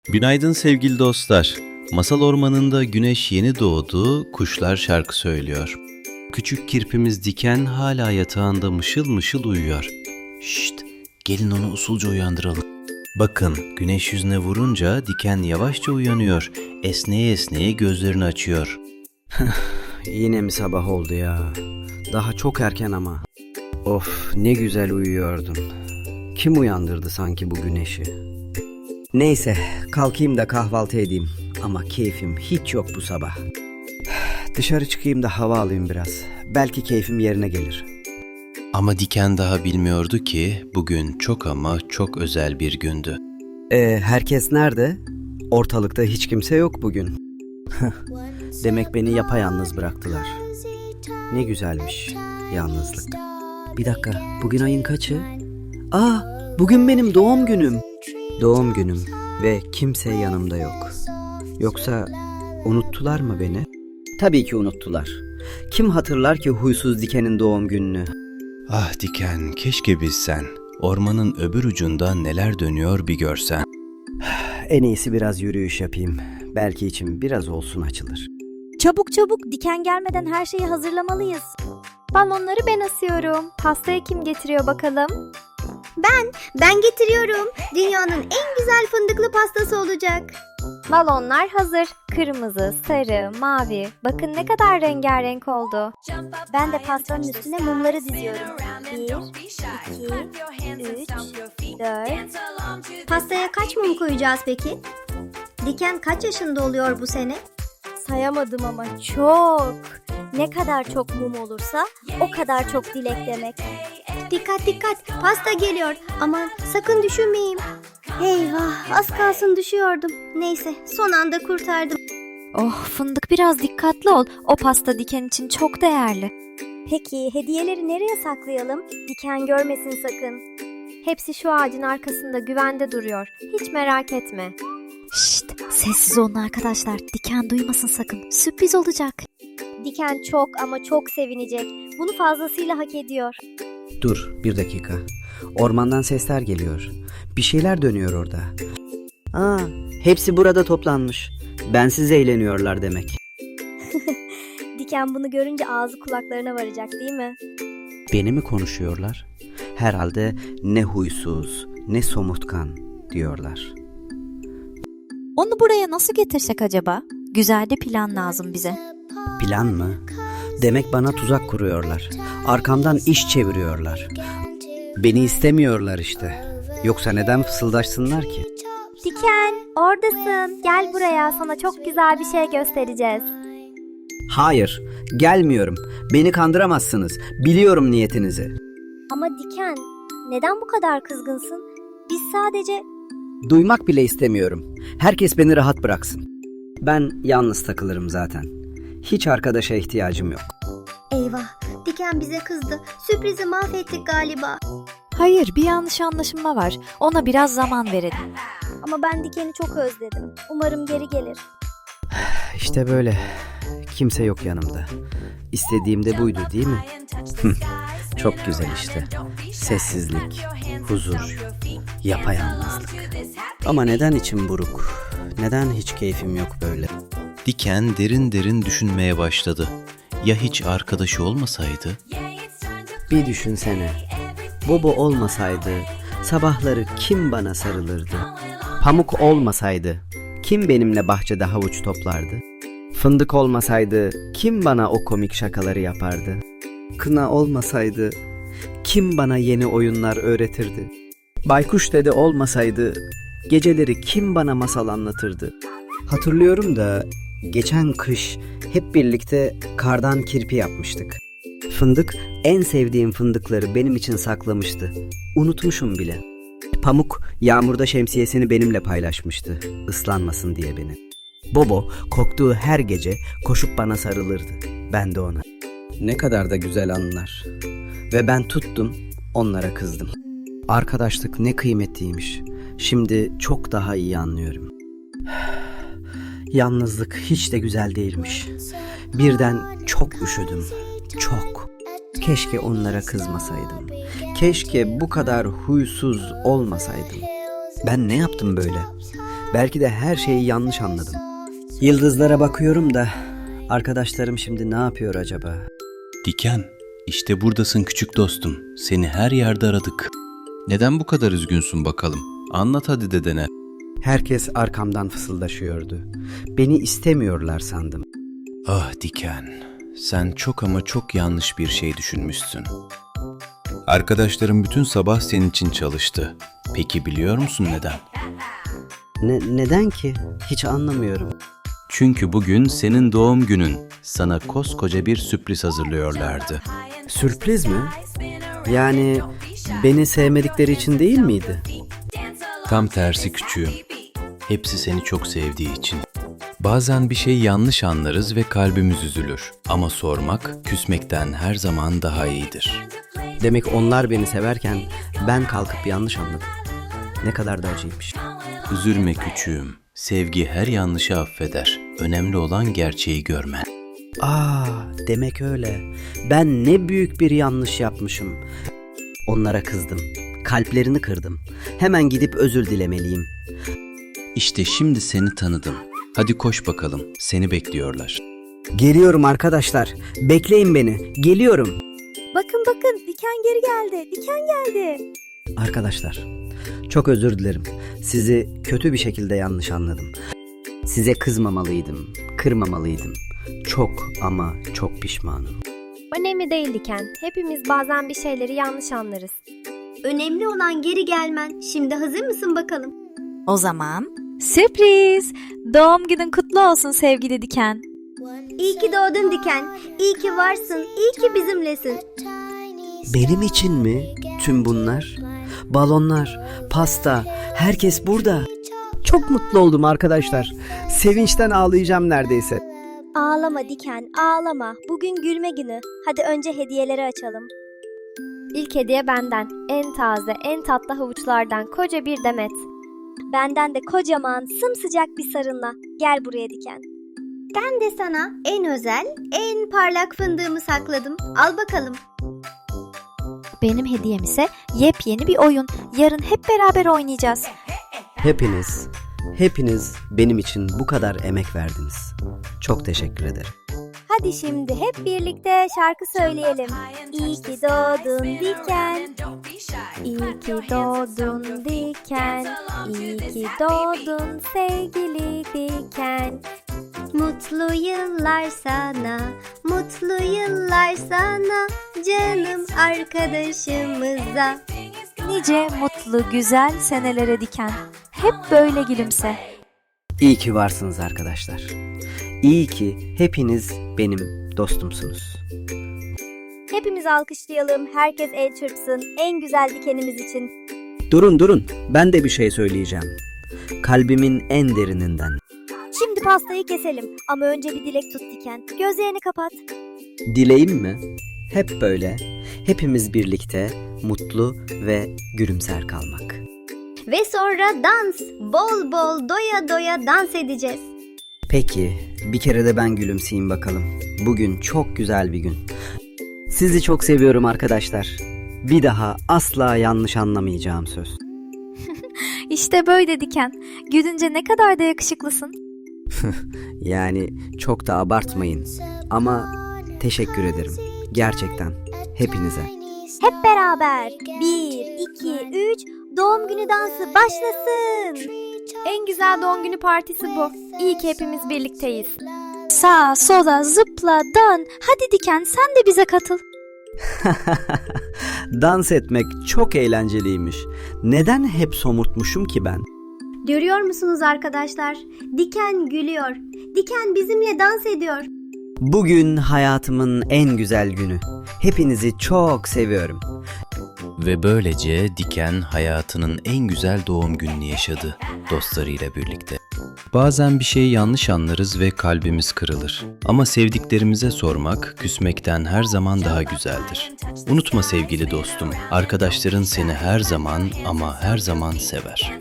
Günaydın sevgili dostlar. Masal ormanında güneş yeni doğdu, kuşlar şarkı söylüyor. Küçük kirpimiz Diken hala yatağında mışıl mışıl uyuyor. Şşt, gelin onu usulca uyandıralım. Bakın, güneş yüzüne vurunca Diken yavaşça uyanıyor. Esneye esneye gözlerini açıyor. Yine mi sabah oldu ya? Daha çok erken ama. Of, ne güzel uyuyordum. Kim uyandırdı sanki bu güneşi? Neyse, kalkayım da kahvaltı edeyim. Ama keyfim hiç yok bu sabah. Dışarı çıkayım da hava alayım biraz. Belki keyfim yerine gelir. Ama Diken daha bilmiyordu ki bugün çok ama çok özel bir gündü. Herkes nerede? Ortalıkta hiç kimse yok bugün. Demek beni yapayalnız bıraktılar. Ne güzelmiş yalnızlık. Bir dakika, bugün ayın kaçı? Bugün benim doğum günüm. Doğum günüm ve kimse yanımda yok. Yoksa unuttular mı beni? Tabii ki unuttular. Kim hatırlar ki huysuz Diken'in doğum gününü? Ah Diken, keşke bilsen. Ormanın öbür ucunda neler dönüyor bir görsen. En iyisi biraz yürüyüş yapayım. Belki içim biraz olsun açılır. Çabuk çabuk, Diken gelmeden her şeyi hazırlamalıyız. Balonları ben asıyorum. Pastayı kim getiriyor bakalım? Ben getiriyorum. Dünyanın en güzel fındıklı pastası olacak. Balonlar hazır. Kırmızı, sarı, mavi. Bakın ne kadar rengarenk oldu. Ben de pastanın üstüne mumları diziyorum. 1, 2, 3, 4. Pastaya kaç mum koyacağız peki? Diken kaç yaşında oluyor bu sene? Sayamadım ama çok. Ne kadar çok mum olursa o kadar çok dilek demek. Dikkat dikkat, pasta geliyor. Aman sakın düşünmeyeyim. Eyvah, az kalsın düşüyordum. Neyse, son anda kurtardım. Oh fındık, biraz dikkatli ol. O pasta Diken için çok değerli. Peki hediyeleri nereye saklayalım? Diken görmesin sakın. Hepsi şu ağacın arkasında güvende duruyor. Hiç merak etme. Şşt, sessiz olun arkadaşlar. Diken duymasın sakın. Sürpriz olacak. Diken çok ama çok sevinecek. Bunu fazlasıyla hak ediyor. Dur, bir dakika. Ormandan sesler geliyor. Bir şeyler dönüyor orada. Hepsi burada toplanmış. Bensiz eğleniyorlar demek. Diken bunu görünce ağzı kulaklarına varacak değil mi? Beni mi konuşuyorlar? Herhalde ne huysuz, ne somurtkan diyorlar. Onu buraya nasıl getirsek acaba? Güzel bir plan lazım bize. Plan mı? Demek bana tuzak kuruyorlar. Arkamdan iş çeviriyorlar. Beni istemiyorlar işte. Yoksa neden fısıldaşsınlar ki? Diken, oradasın. Gel buraya, sana çok güzel bir şey göstereceğiz. Hayır, gelmiyorum. Beni kandıramazsınız. Biliyorum niyetinizi. Ama Diken, neden bu kadar kızgınsın? Biz sadece... Duymak bile istemiyorum. Herkes beni rahat bıraksın. Ben yalnız takılırım zaten. Hiç arkadaşa ihtiyacım yok. Eyvah, Diken bize kızdı. Sürprizi mahvettik galiba. Hayır, bir yanlış anlaşılma var. Ona biraz zaman verelim. Ama ben Diken'i çok özledim. Umarım geri gelir. İşte böyle. Kimse yok yanımda. İstediğim de buydu değil mi? Çok güzel işte. Sessizlik, huzur, yapayalnızlık. Ama neden içim buruk? Neden hiç keyfim yok böyle? Diken derin derin düşünmeye başladı. Ya hiç arkadaşı olmasaydı? Bir düşünsene. Bobo olmasaydı sabahları kim bana sarılırdı? Pamuk olmasaydı kim benimle bahçede havuç toplardı? Fındık olmasaydı kim bana o komik şakaları yapardı? Kına olmasaydı kim bana yeni oyunlar öğretirdi? Baykuş dede olmasaydı geceleri kim bana masal anlatırdı? Hatırlıyorum da geçen kış hep birlikte kardan kirpi yapmıştık. Fındık en sevdiğim fındıkları benim için saklamıştı. Unutmuşum bile. Pamuk yağmurda şemsiyesini benimle paylaşmıştı, ıslanmasın diye beni. Bobo korktuğu her gece koşup bana sarılırdı. Ben de ona. Ne kadar da güzel anılar. Ve ben tuttum, onlara kızdım. Arkadaşlık ne kıymetliymiş. Şimdi çok daha iyi anlıyorum. Yalnızlık hiç de güzel değilmiş. Birden çok üşüdüm. Çok. Keşke onlara kızmasaydım. Keşke bu kadar huysuz olmasaydım. Ben ne yaptım böyle? Belki de her şeyi yanlış anladım. Yıldızlara bakıyorum da arkadaşlarım şimdi ne yapıyor acaba? Diken, işte buradasın küçük dostum. Seni her yerde aradık. Neden bu kadar üzgünsün bakalım? Anlat hadi dedene. Herkes arkamdan fısıldaşıyordu. Beni istemiyorlar sandım. Ah Diken, sen çok ama çok yanlış bir şey düşünmüşsün. Arkadaşlarım bütün sabah senin için çalıştı. Peki biliyor musun neden? Neden ki? Hiç anlamıyorum. Çünkü bugün senin doğum günün. Sana koskoca bir sürpriz hazırlıyorlardı. Sürpriz mi? Yani beni sevmedikleri için değil miydi? Tam tersi küçüğüm. Hepsi seni çok sevdiği için. Bazen bir şeyi yanlış anlarız ve kalbimiz üzülür. Ama sormak, küsmekten her zaman daha iyidir. Demek onlar beni severken ben kalkıp yanlış anladım. Ne kadar da acıymış. Üzülme küçüğüm. Sevgi her yanlışı affeder. Önemli olan gerçeği görmen. Demek öyle. Ben ne büyük bir yanlış yapmışım. Onlara kızdım. Kalplerini kırdım. Hemen gidip özür dilemeliyim. İşte şimdi seni tanıdım. Hadi koş bakalım. Seni bekliyorlar. Geliyorum arkadaşlar. Bekleyin beni. Geliyorum. Bakın Diken geri geldi. Diken geldi. Arkadaşlar, çok özür dilerim. Sizi kötü bir şekilde yanlış anladım. Size kızmamalıydım, kırmamalıydım. Çok ama çok pişmanım. Önemli değil Diken. Hepimiz bazen bir şeyleri yanlış anlarız. Önemli olan geri gelmen. Şimdi hazır mısın bakalım? O zaman sürpriz! Doğum günün kutlu olsun sevgili Diken. İyi ki doğdun Diken. İyi ki varsın. İyi ki bizimlesin. Benim için mi tüm bunlar? Balonlar, pasta, herkes burada. Çok mutlu oldum arkadaşlar. Sevinçten ağlayacağım neredeyse. Ağlama Diken, ağlama. Bugün gülme günü. Hadi önce hediyeleri açalım. İlk hediye benden. En taze, en tatlı havuçlardan koca bir demet. Benden de kocaman, sımsıcak bir sarınla. Gel buraya Diken. Ben de sana en özel, en parlak fındığımı sakladım. Al bakalım. Benim hediyem ise yepyeni bir oyun. Yarın hep beraber oynayacağız. Hepiniz benim için bu kadar emek verdiniz. Çok teşekkür ederim. Hadi şimdi hep birlikte şarkı söyleyelim. İyi ki doğdun Diken. İyi ki doğdun Diken. İyi ki doğdun sevgili Diken. Mutlu yıllar sana, mutlu yıllar sana, canım arkadaşımıza. Nice mutlu güzel senelere Diken. Hep böyle gülümse. İyi ki varsınız arkadaşlar. İyi ki hepiniz benim dostumsunuz. Hepimiz alkışlayalım. Herkes el çırpsın. En güzel dikenimiz için. Durun. Ben de bir şey söyleyeceğim. Kalbimin en derininden. Şimdi pastayı keselim. Ama önce bir dilek tut Diken. Gözlerini kapat. Dileğim mi? Hep böyle. Hepimiz birlikte mutlu ve gülümser kalmak. Ve sonra dans. Bol bol doya doya dans edeceğiz. Peki, bir kere de ben gülümseyeyim bakalım. Bugün çok güzel bir gün. Sizi çok seviyorum arkadaşlar. Bir daha asla yanlış anlamayacağım söz. İşte böyle Diken. Gülünce ne kadar da yakışıklısın. Yani çok da abartmayın. Ama teşekkür ederim. Gerçekten hepinize. Hep beraber. 1, 2, 3. Doğum günü dansı başlasın. En güzel doğum günü partisi bu. İyi ki hepimiz birlikteyiz. Sağa sola zıpla dön. Hadi Diken sen de bize katıl. Dans etmek çok eğlenceliymiş. Neden hep somurtmuşum ki ben? Görüyor musunuz arkadaşlar? Diken gülüyor. Diken bizimle dans ediyor. Bugün hayatımın en güzel günü. Hepinizi çok seviyorum. Ve böylece Diken hayatının en güzel doğum gününü yaşadı dostlarıyla birlikte. Bazen bir şeyi yanlış anlarız ve kalbimiz kırılır. Ama sevdiklerimize sormak, küsmekten her zaman daha güzeldir. Unutma sevgili dostum, arkadaşların seni her zaman ama her zaman sever.